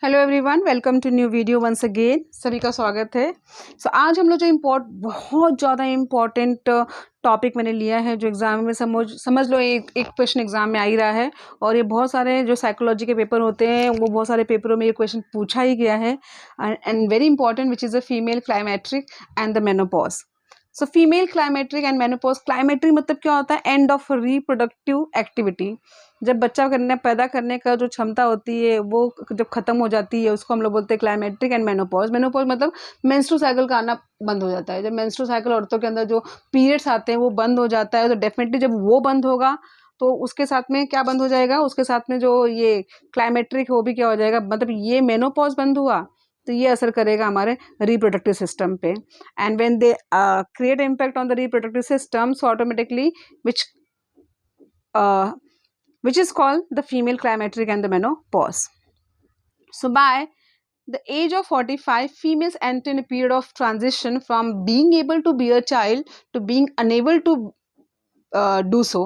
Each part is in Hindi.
Hello everyone, welcome to new video once again. सभी का स्वागत है। आज हम लोग जो बहुत ज़्यादा इम्पोर्टेंट टॉपिक मैंने लिया है, जो एग्ज़ाम में समझ लो एक क्वेश्चन एग्ज़ाम में आ ही रहा है। और ये बहुत सारे जो साइकोलॉजी के पेपर होते हैं वो बहुत सारे पेपरों में ये क्वेश्चन पूछा ही गया है। And very important, which is the female climacteric and the menopause. So female climacteric and menopause. Climacteric मतलब क्या होता है? End of reproductive activity. जब बच्चा पैदा करने का जो क्षमता होती है वो जब खत्म हो जाती है, उसको हम लोग बोलते हैं क्लाइमेट्रिक एंड मेनोपॉज। मेनोपॉज मतलब मेंस्ट्रुअल साइकिल का आना बंद हो जाता है। जब मेंस्ट्रुअल साइकिल औरतों के अंदर जो पीरियड्स आते हैं वो बंद हो जाता है, तो डेफिनेटली जब वो बंद होगा तो उसके साथ में क्या बंद हो जाएगा? उसके साथ में जो ये क्लाइमेट्रिक वो भी क्या हो जाएगा? मतलब ये मेनोपॉज बंद हुआ तो ये असर करेगा हमारे रिप्रोडक्टिव सिस्टम पे। And when they create impact on the reproductive system, so automatically which which is called the female climacteric and the menopause. So by the age of 45, females enter in a period of transition from being able to bear a child to being unable to do so.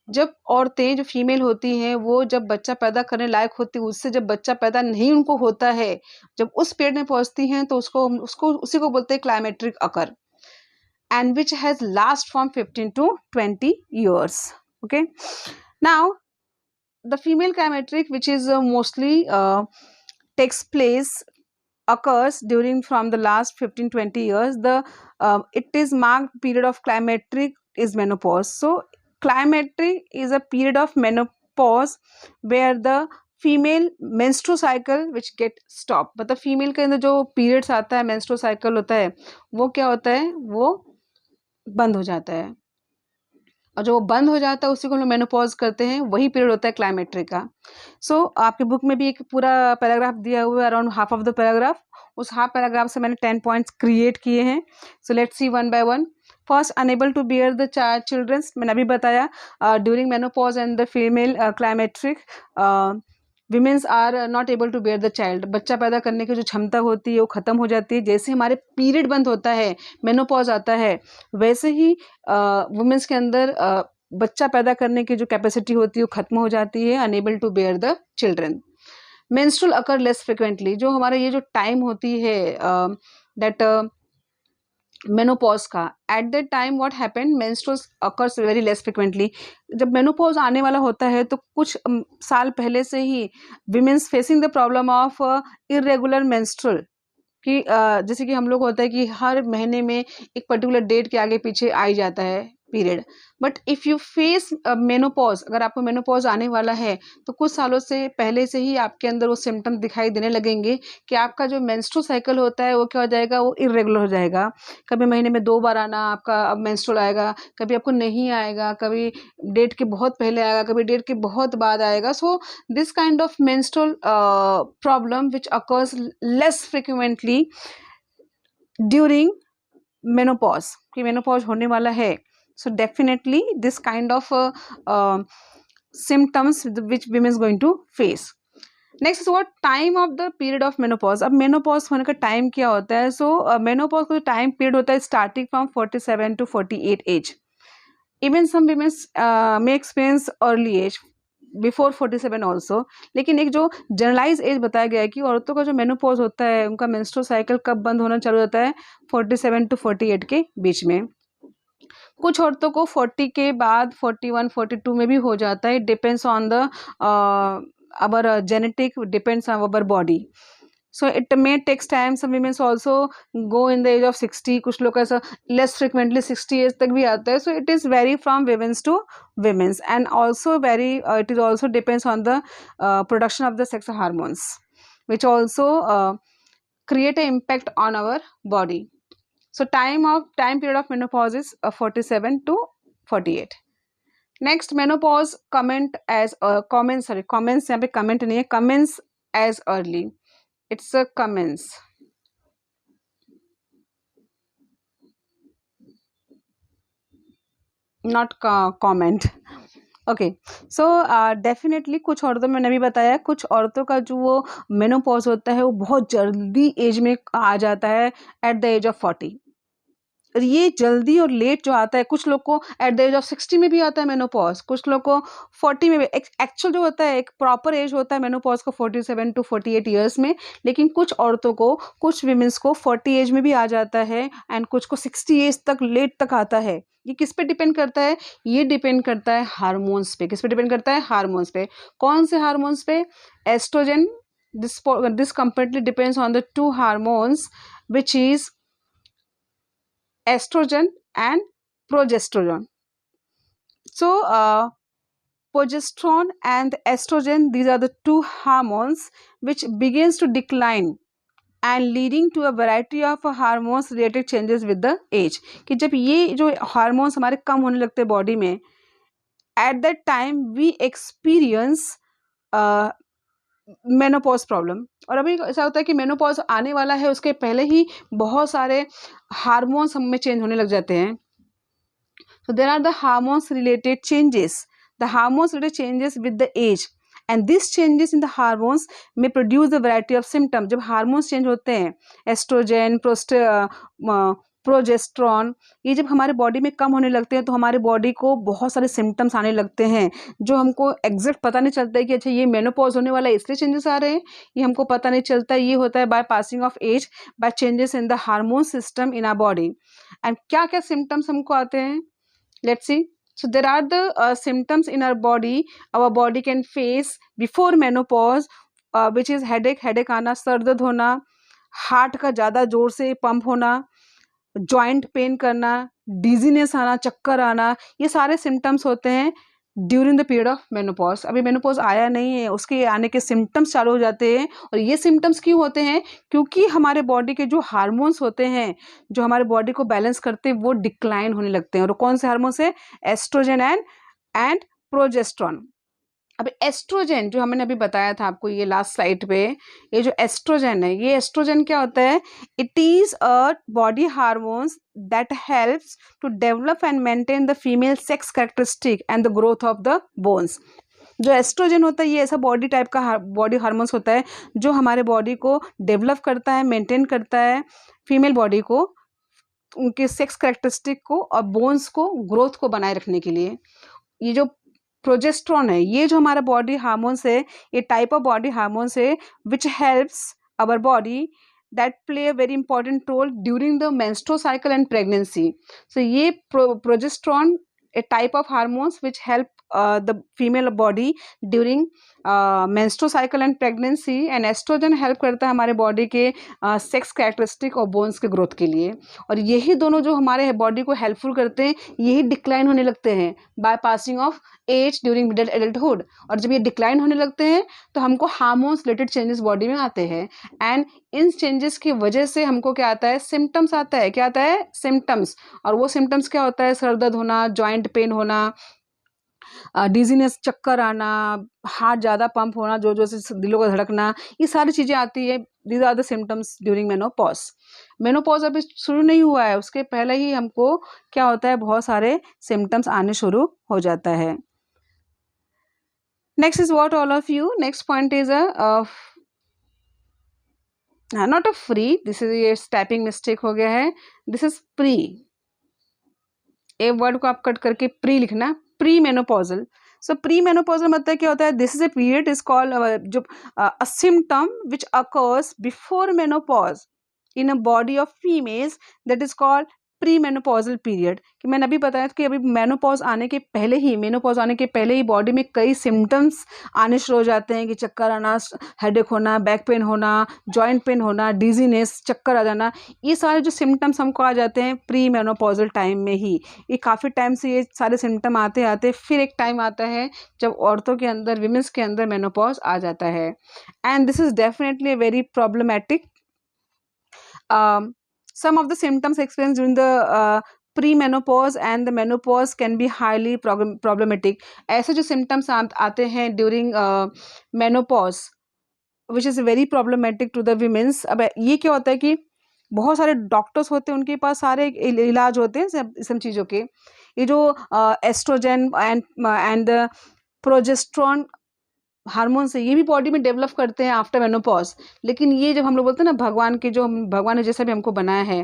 जब औरतें जो फीमेल होती हैं वो जब बच्चा पैदा करने लायक होती है, उससे जब बच्चा पैदा नहीं उनको होता है, जब उस पीरियड में पहुंचती हैं तो उसको उसको उसी को बोलते हैं climacteric occur, and which has last from 15 to 20 years. Okay, now the female climacteric, which is mostly takes place occurs during from the last 15-20 years. The it is marked period of climacteric is menopause. So climacteric is a period of menopause where the female menstrual cycle which get stop. मतलब फीमेल के अंदर जो पीरियड्स आता है, मेंस्ट्रुअल साइकिल होता है, वो क्या होता है? वो बंद हो जाता है। और जो बंद हो जाता है उसी को हम लोग मेनोपॉज करते हैं, वही पीरियड होता है क्लाइमेट्रिक का। सो आपके बुक में भी एक पूरा पैराग्राफ दिया हुआ है, around half of the paragraph. उस हाफ पैराग्राफ से मैंने 10 पॉइंट्स क्रिएट किए हैं। So let's see one by one. First, unable to bear the childrens, मैंने अभी बताया। During menopause and the female climacteric, womens are not able to bear the child. बच्चा पैदा करने की जो क्षमता होती है वो ख़त्म हो जाती है। जैसे हमारे पीरियड बंद होता है, मेनोपॉज आता है, वैसे ही वुमेंस के अंदर बच्चा पैदा करने की जो कैपेसिटी होती है वो खत्म हो जाती है, unable to bear the children. Menstrual occur less frequently, जो हमारा ये जो टाइम होती है दैट मेनोपॉज का, at that time what happened, menstrual occurs very less frequently. जब मेनोपॉज आने वाला होता है तो कुछ साल पहले से ही women's facing the problem of irregular menstrual, कि जैसे कि हम लोग होता है कि हर महीने में एक पर्टिकुलर डेट के आगे पीछे आ ही जाता है period. But if you face menopause, अगर आपको मेनोपॉज आने वाला है तो कुछ सालों से पहले से ही आपके अंदर वो सिम्टम दिखाई देने लगेंगे कि आपका जो मेंस्ट्रुअल साइकिल होता है वो क्या हो जाएगा? वो इरेगुलर हो जाएगा। कभी महीने में 2 बार आना आपका अब मेंस्ट्रुअल आएगा, कभी आपको नहीं आएगा, कभी डेट के बहुत पहले आएगा, कभी डेट के बहुत बाद आएगा। So this kind of menstrual problem which occurs less frequently during menopause, कि मेनोपॉज होने वाला है। So definitely this kind of symptoms which women is going to face. Next is what time of the period of menopause. अब menopause होने का टाइम क्या होता है? So menopause का टाइम पीरियड होता है starting from 47 to 48 age. Even some women may experience early age before 47 also. लेकिन एक जो जनरलाइज एज बताया गया है कि औरतों का जो मेनोपॉज होता है, उनका मेंस्ट्रुअल साइकिल कब बंद होना चालू होता है? 47 to 48 के बीच में। कुछ औरतों को 40 के बाद 41, 42 में भी हो जाता है। Depends on the our genetic, depends on our body. So it may takes time. Some womens also go in the age of 60, कुछ लोग ऐसा लेस फ्रिक्वेंटली 60 एज तक भी आता है। So it is vary from women's to women's, and also vary it is also depends on the production of the sex hormones which also create an impact on our body. So time period of menopause is 47 to 48. Next, menopause commence यहाँ पे comment नहीं है, commence as early. It's a commence. Not comment. Okay, so definitely कुछ औरतों में मैंने भी बताया, कुछ औरतों का जो वो मेनोपॉज होता है वो बहुत जल्दी एज में आ जाता है, एट द एज ऑफ 40। और ये जल्दी और लेट जो आता है, कुछ लोग को एट द एज ऑफ 60 में भी आता है मेनोपॉज, कुछ लोग को 40 में भी। एक्चुअल जो होता है एक प्रॉपर एज होता है मेनोपॉज का 47 टू 48 ईयर्स में, लेकिन कुछ औरतों को, कुछ विमेंस को 40 एज में भी आ जाता है एंड कुछ को 60 एज तक लेट तक आता है। ये किस पे डिपेंड करता है? ये डिपेंड करता है हार्मोन्स पे। किस पे डिपेंड करता है? हार्मोन्स पे। कौन से हार्मोन्स पे? Oestrogen. This completely depends on the two hormones, which is estrogen and progesterone. So progesterone and estrogen, these are the two hormones which begins to decline and leading to a variety of hormones related changes with the age. कि जब ये जो हार्मोन्स हमारे कम होने लगते हैं बॉडी में, at that time we experience menopause problem. और अभी ऐसा होता है कि मेनोपॉज आने वाला है, उसके पहले ही बहुत सारे हार्मोन्स हम में चेंज होने लग जाते हैं। So there are the hormones related changes. The hormones related changes with the age, and these changes in the hormones may produce a variety of symptoms. जब हार्मोन्स चेंज होते हैं, एस्ट्रोजन, प्रोजेस्ट्रॉन, ये जब हमारे बॉडी में कम होने लगते हैं तो हमारे बॉडी को बहुत सारे सिम्टम्स आने लगते हैं, जो हमको एग्जैक्ट पता नहीं चलता है कि अच्छा ये मेनोपॉज होने वाला है इसलिए चेंजेस आ रहे हैं, ये हमको पता नहीं चलता। ये होता है by passing of age, by changes in the hormone system in our body. And क्या क्या सिम्टम्स हमको आते हैं? Let's see. So there are the symptoms in our body. Our body can face before menopause, which is headache आना, सर दर्द होना, हार्ट का ज़्यादा जोर से पंप होना, जॉइंट पेन करना, डिजीनेस आना, चक्कर आना, ये सारे सिम्टम्स होते हैं during the period of menopause. अभी मेनोपॉज आया नहीं है, उसके आने के सिम्टम्स चालू हो जाते हैं। और ये सिम्टम्स क्यों होते हैं? क्योंकि हमारे बॉडी के जो हार्मोन्स होते हैं, जो हमारे बॉडी को बैलेंस करते हैं, वो डिक्लाइन होने लगते हैं। और कौन से हार्मोन्स है? Oestrogen and progesterone. अब एस्ट्रोजन जो हमने अभी बताया था आपको ये लास्ट स्लाइड पे, ये जो एस्ट्रोजन है, ये एस्ट्रोजन क्या होता है? It is a body hormones that helps to develop and maintain the female sex characteristic and the growth of the bones. जो एस्ट्रोजन होता है ये ऐसा बॉडी टाइप का बॉडी हार्मोन्स होता है जो हमारे बॉडी को डेवलप करता है, मेंटेन करता है, फीमेल बॉडी को, उनके सेक्स कैरेक्टरिस्टिक को और बोन्स को, ग्रोथ को बनाए रखने के लिए। ये जो प्रोजेस्ट्रॉन है, ये जो हमारा बॉडी हार्मोन्स है, ये टाइप ऑफ बॉडी हार्मोन्स है which helps our body that play a very important role during the menstrual cycle and pregnancy. So ये progesterone a type of hormones which help the female body during menstrual cycle and pregnancy, and estrogen help करता है हमारे बॉडी के सेक्स कैरेक्टरिस्टिक और बोन्स के ग्रोथ के लिए। और यही दोनों जो हमारे बॉडी को हेल्पफुल करते हैं, यही डिक्लाइन होने लगते हैं by passing of age during middle adulthood. और जब ये डिक्लाइन होने लगते हैं तो हमको हार्मोन्स रिलेटेड चेंजेस बॉडी में आते हैं, एंड इन चेंजेस की वजह से हमको क्या आता है? सिम्टम्स आता है। क्या आता है? सिम्टम्स। और वो सिम्टम्स क्या होता है? सर दर्द होना, जॉइंट पेन होना, डिजीनेस, चक्कर आना, हार्ट ज़्यादा पंप होना, जो से दिलों का धड़कना, ये सारी चीज़ें आती है। These are the symptoms during menopause. Menopause अभी शुरू नहीं हुआ है, उसके पहले ही हमको क्या होता है? बहुत सारे सिम्टम्स आने शुरू हो जाता है। Next is what all of you, next point is not a free, this is ये टाइपिंग मिस्टेक हो गया है, this is pre. A word को आप कट करके प्री लिखना, pre menopausal. So pre menopausal मतलब क्या होता है? This is a period is called जो a symptom which occurs before menopause in a body of females, that is called pre menopausal period. कि मैंने अभी बताया था कि अभी मेनोपॉज आने के पहले ही बॉडी में कई सिम्टम्स आने शुरू हो जाते हैं, कि चक्कर आना, हेडेक होना, बैक पेन होना, जॉइंट पेन होना, डिजीनेस, चक्कर आ जाना, ये सारे जो सिम्टम्स हमको आ जाते हैं प्री मेनोपॉजल टाइम में ही। ये काफ़ी टाइम से ये सारे सिम्टम आते आते फिर एक टाइम आता है जब औरतों के अंदर, विमेंस के अंदर मेनोपॉज आ जाता है। And this is definitely a very problematic. Some of the symptoms experienced during the pre-menopause and the menopause can be highly problematic. ऐसे जो symptoms आते हैं during menopause, which is very problematic to the women's. अब ये क्या होता है कि बहुत सारे डॉक्टर्स होते हैं, उनके पास सारे इलाज होते हैं सब चीज़ों के। ये जो एस्ट्रोजन एंड प्रोजेस्ट्रॉन हार्मोन्स है, ये भी बॉडी में डेवलप करते हैं आफ्टर मेनोपॉज। लेकिन ये जब हम लोग बोलते हैं ना, भगवान ने जैसा भी हमको बनाया है,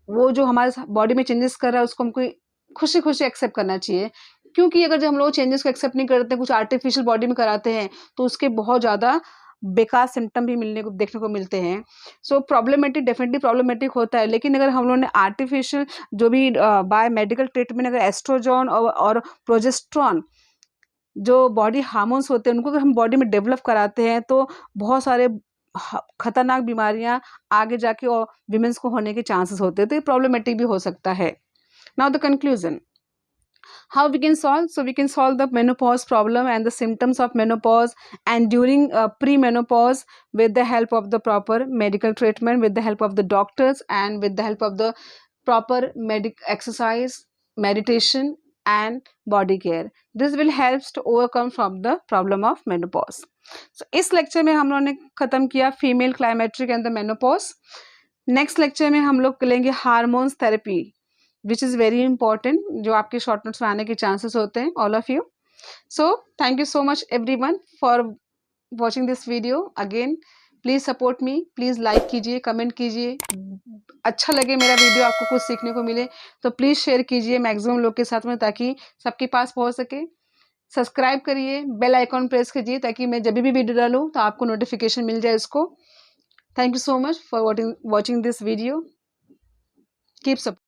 वो जो हमारे बॉडी में चेंजेस कर रहा है उसको हमको खुशी खुशी एक्सेप्ट करना चाहिए, क्योंकि अगर जब हम लोग चेंजेस को एक्सेप्ट नहीं करते, कुछ आर्टिफिशियल बॉडी में कराते हैं, तो उसके बहुत ज़्यादा बेकार सिम्टम भी मिलने को देखने को मिलते हैं। सो प्रॉब्लमेटिक, डेफिनेटली प्रॉब्लमेटिक होता है, लेकिन अगर हम लोगों ने आर्टिफिशियल जो भी बाय मेडिकल ट्रीटमेंट, अगर एस्ट्रोजन और प्रोजेस्ट्रॉन जो बॉडी हार्मोन्स होते हैं उनको अगर हम बॉडी में डेवलप कराते हैं, तो बहुत सारे खतरनाक बीमारियां आगे जाके और विमेंस को होने के चांसेस होते हैं, तो ये प्रॉब्लमेटिक भी हो सकता है। Now the conclusion, how we can solve? So we can solve the menopause problem and the symptoms of menopause and during pre-menopause with the help of the proper medical treatment, with the help of the doctors, and with the help of the proper exercise, meditation and body care. This will help to overcome from the problem of menopause. So इस लेक्चर में हम लोगों ने खत्म किया female climacteric and the menopause. Next lecture में हम लोग लेंगे hormones therapy, which is very important, जो आपके शॉर्ट नोट्स में आने के चांसेस होते हैं, all of you. So thank you so much everyone for watching this video. Again please support me, please like कीजिए, कमेंट कीजिए, अच्छा लगे मेरा वीडियो, आपको कुछ सीखने को मिले तो प्लीज़ शेयर कीजिए मैक्सिमम लोग के साथ में, ताकि सबके पास पहुंच सके। सब्सक्राइब करिए, बेल आइकॉन प्रेस कीजिए, ताकि मैं जब भी वीडियो डालूँ तो आपको नोटिफिकेशन मिल जाए इसको। Thank you so much for watching this video. Keep support.